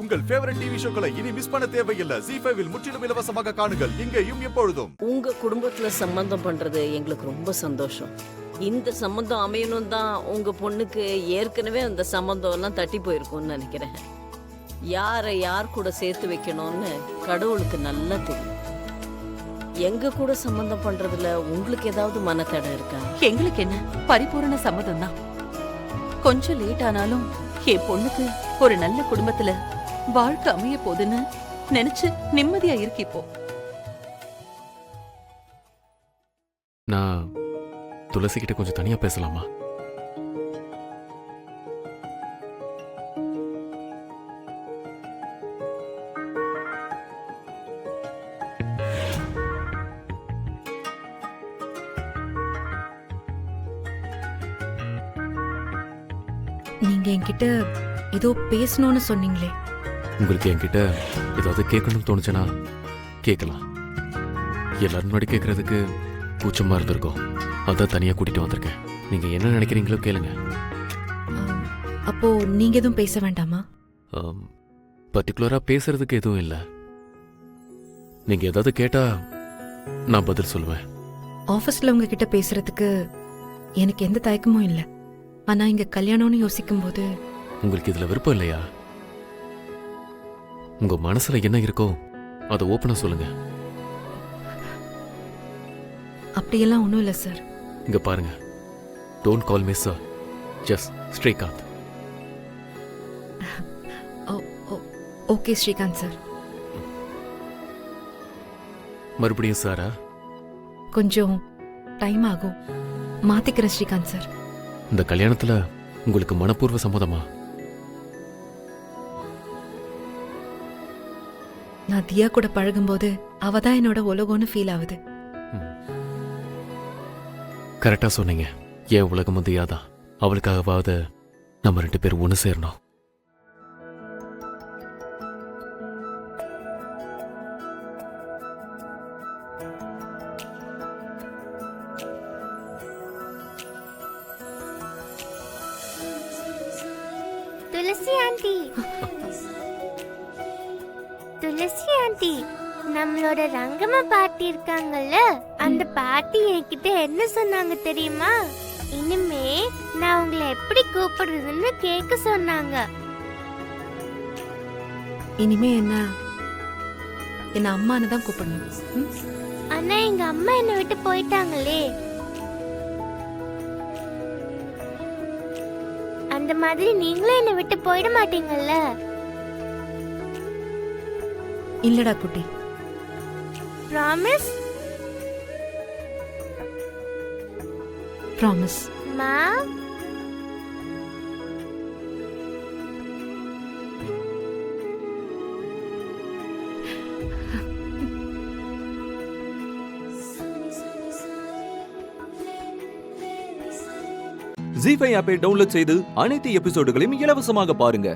உங்கள் favourite TV ஷோக்களை இனி miss பண்ண தேவையில்லை. ZEE5 இல் முற்றிலும் இலவசமாக காணுங்கள், இங்கேயும் எப்பொழுதும். உங்க குடும்பத்துல சம்பந்தம் பண்றது எங்களுக்கு ரொம்ப சந்தோஷம். இந்த சம்பந்தம் அமையணும் தான் உங்க பொண்ணுக்கு ஏற்கனவே அந்த சம்பந்தம் எல்லாம் தட்டி போயிருக்கும்னு நினைக்கிறேன். யாரை யார் கூட சேர்த்து வைக்கணும்னு கடவுளுக்கு நல்லா தெரியும். எங்க கூட சம்பந்தம் பண்றதுல உங்களுக்கு ஏதாவது மனத்தடை இருக்கா? எங்களுக்கு என்ன, பரிபூரண சம்மதம் தான். கொஞ்சம் லேட் ஆனாலும் என் பொண்ணுக்கு ஒரு நல்ல குடும்பத்துல வாழ்க்கை அமைய போதுன்னு நினைச்சு நிம்மதியா இருக்கு இப்போ. நான் துளசி கிட்ட கொஞ்சம் தனியா பேசலாமா? நீங்க என்கிட்ட ஏதோ பேசணும்னு சொன்னீங்களே. உங்களுக்கு என்கிட்ட ஏதாவது கேட்கணும்னு தோணுச்சுன்னா கேட்கலாம். எல்லாரும் முன்னாடி கேட்கறதுக்கு கூச்சமா இருந்திருக்கோம், அதான் தனியா கூட்டிட்டு வந்திருக்கேன். நீங்க என்ன நினைக்கிறீங்களோ கேளுங்க. அப்போ நீங்க எதுவும் பேச வேண்டாமா? பர்டிகுலரா பேசுறதுக்கு எதுவும் இல்லை. நீங்க ஏதாவது கேட்டா நான் பதில் சொல்லுவேன். ஆபீஸ்ல உங்ககிட்ட பேசுறதுக்கு எனக்கு எந்த தயக்கமும் இல்லை. ஆனா இங்க கல்யாணம்னு யோசிக்கும் போது உங்களுக்கு இதுல விருப்பம் இல்லையா? உங்க மனசுல என்ன இருக்கோ அதை ஓப்பனா சொல்லுங்க. அப்படியெல்லாம் ஒன்றும் இல்லை சார். இங்க பாருங்க, don't call me sir, just Srikanth. Okay Srikanth sir. மறுபடியும் சாரா? கொஞ்சம் டைம் ஆகும், மாத்திக்கிறேன் ஸ்ரீகாந்த் சார். இந்த கல்யாணத்துல உங்களுக்கு மனப்பூர்வ சம்மதமா? நான் தியா கூட பழகும்போது அவ தான் என்னோட உலகம்னு ஃபீல் ஆகுது. கரெக்டா சொன்னீங்க. என் உலகம் வந்து யாதான். அவளுக்காகவாவது நம்ம 2 பேரும் ஒன்று சேரணும். துளசி ஆண்டி, துளசி ஆண்டி, நம்மளோட ரங்கம்மா பாட்டி இருக்காங்கல்ல, அந்த பாட்டி என்கிட்ட என்ன சொன்னாங்க தெரியுமா? இனிமே நான் உங்களை எப்படி கூப்பிடுறதுன்னு கேட்க சொன்னாங்க. இனிமே என்ன அம்மான்னு தான் கூப்பிடணும். ஆனா எங்க அம்மா என்னை விட்டு போயிட்டாங்களே. அந்த மாதிரி நீங்களும் என்னை விட்டு போயிட மாட்டீங்கல்ல? இல்லடா குட்டி. ப்ராமிஸ்? ப்ராமிஸ். மா, ZEE5 ஆப்பை டவுன்லோட் செய்து அனைத்து எபிசோடுகளையும் இலவசமாக பாருங்க.